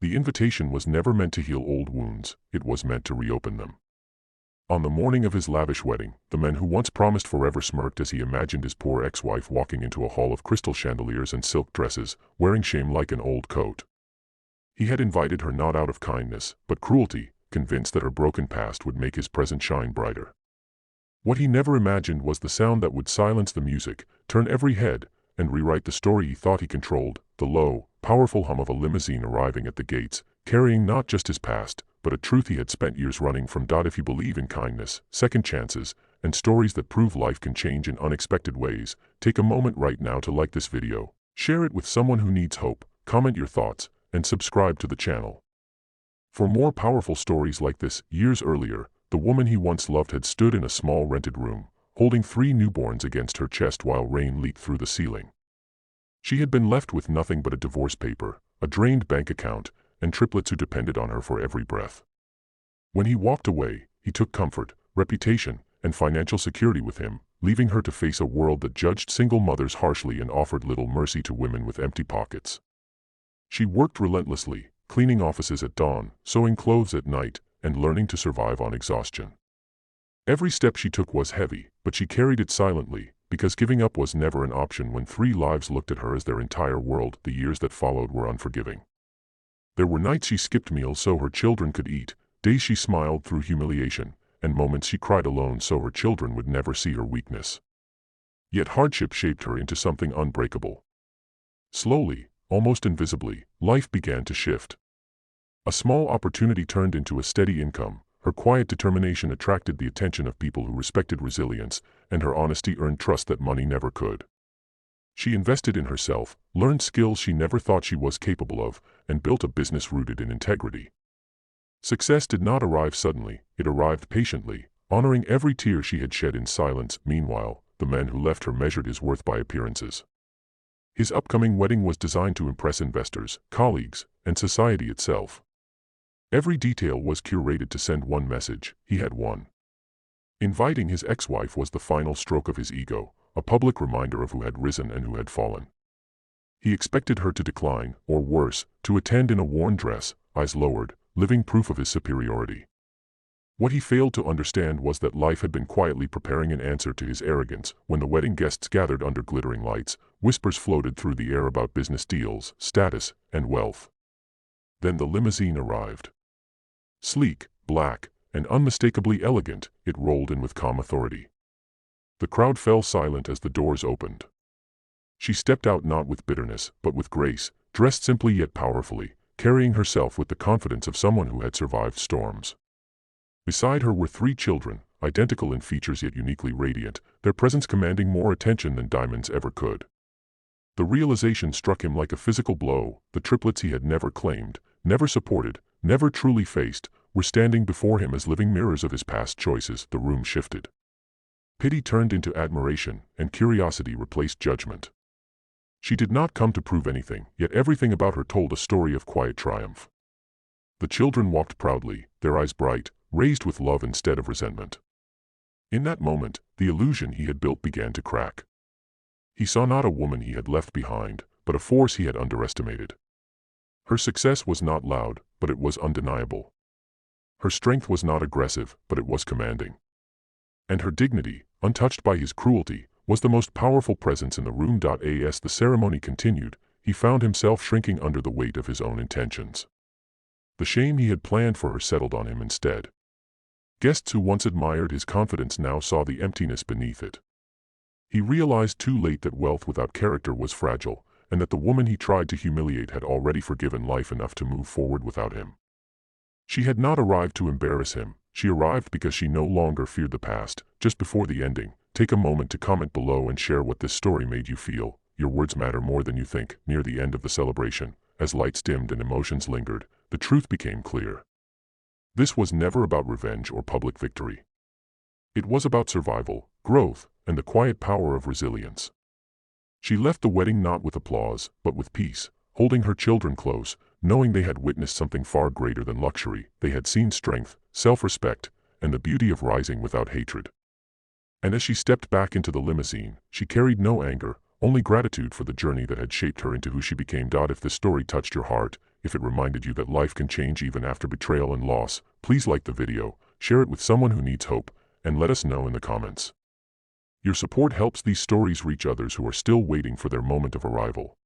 The invitation was never meant to heal old wounds, it was meant to reopen them. On the morning of his lavish wedding, the man who once promised forever smirked as he imagined his poor ex-wife walking into a hall of crystal chandeliers and silk dresses, wearing shame like an old coat. He had invited her not out of kindness, but cruelty, convinced that her broken past would make his present shine brighter. What he never imagined was the sound that would silence the music, turn every head, and rewrite the story he thought he controlled, the low, powerful hum of a limousine arriving at the gates, carrying not just his past, but a truth he had spent years running from. If you believe in kindness, second chances, and stories that prove life can change in unexpected ways, take a moment right now to like this video, share it with someone who needs hope, comment your thoughts, and subscribe to the channel. For more powerful stories like this, years earlier, the woman he once loved had stood in a small rented room, holding 3 newborns against her chest while rain leaked through the ceiling. She had been left with nothing but a divorce paper, a drained bank account, and triplets who depended on her for every breath. When he walked away, he took comfort, reputation, and financial security with him, leaving her to face a world that judged single mothers harshly and offered little mercy to women with empty pockets. She worked relentlessly, cleaning offices at dawn, sewing clothes at night, and learning to survive on exhaustion. Every step she took was heavy, but she carried it silently, because giving up was never an option when 3 lives looked at her as their entire world. The years that followed were unforgiving. There were nights she skipped meals so her children could eat, days she smiled through humiliation, and moments she cried alone so her children would never see her weakness. Yet hardship shaped her into something unbreakable. Slowly, almost invisibly, life began to shift. A small opportunity turned into a steady income, her quiet determination attracted the attention of people who respected resilience, and her honesty earned trust that money never could. She invested in herself, learned skills she never thought she was capable of, and built a business rooted in integrity. Success did not arrive suddenly, it arrived patiently, honoring every tear she had shed in silence. Meanwhile, the man who left her measured his worth by appearances. His upcoming wedding was designed to impress investors, colleagues, and society itself. Every detail was curated to send one message: he had won. Inviting his ex-wife was the final stroke of his ego, a public reminder of who had risen and who had fallen. He expected her to decline, or worse, to attend in a worn dress, eyes lowered, living proof of his superiority. What he failed to understand was that life had been quietly preparing an answer to his arrogance. When the wedding guests gathered under glittering lights, whispers floated through the air about business deals, status, and wealth. Then the limousine arrived. Sleek, black, and unmistakably elegant, it rolled in with calm authority. The crowd fell silent as the doors opened. She stepped out not with bitterness, but with grace, dressed simply yet powerfully, carrying herself with the confidence of someone who had survived storms. Beside her were 3 children, identical in features yet uniquely radiant, their presence commanding more attention than diamonds ever could. The realization struck him like a physical blow. The triplets he had never claimed, never supported, never truly faced, were standing before him as living mirrors of his past choices. The room shifted. Pity turned into admiration, and curiosity replaced judgment. She did not come to prove anything, yet everything about her told a story of quiet triumph. The children walked proudly, their eyes bright, raised with love instead of resentment. In that moment, the illusion he had built began to crack. He saw not a woman he had left behind, but a force he had underestimated. Her success was not loud, but it was undeniable. Her strength was not aggressive, but it was commanding. And her dignity, untouched by his cruelty, was the most powerful presence in the room. As the ceremony continued, he found himself shrinking under the weight of his own intentions. The shame he had planned for her settled on him instead. Guests who once admired his confidence now saw the emptiness beneath it. He realized too late that wealth without character was fragile, and that the woman he tried to humiliate had already forgiven life enough to move forward without him. She had not arrived to embarrass him, she arrived because she no longer feared the past. Just before the ending, take a moment to comment below and share what this story made you feel. Your words matter more than you think. Near the end of the celebration, as lights dimmed and emotions lingered, the truth became clear. This was never about revenge or public victory. It was about survival, growth, and the quiet power of resilience. She left the wedding not with applause, but with peace, holding her children close, knowing they had witnessed something far greater than luxury. They had seen strength, self-respect, and the beauty of rising without hatred. And as she stepped back into the limousine, she carried no anger, only gratitude for the journey that had shaped her into who she became. If this story touched your heart, If it reminded you that life can change even after betrayal and loss, please like the video, share it with someone who needs hope, and let us know in the comments. Your support helps these stories reach others who are still waiting for their moment of arrival.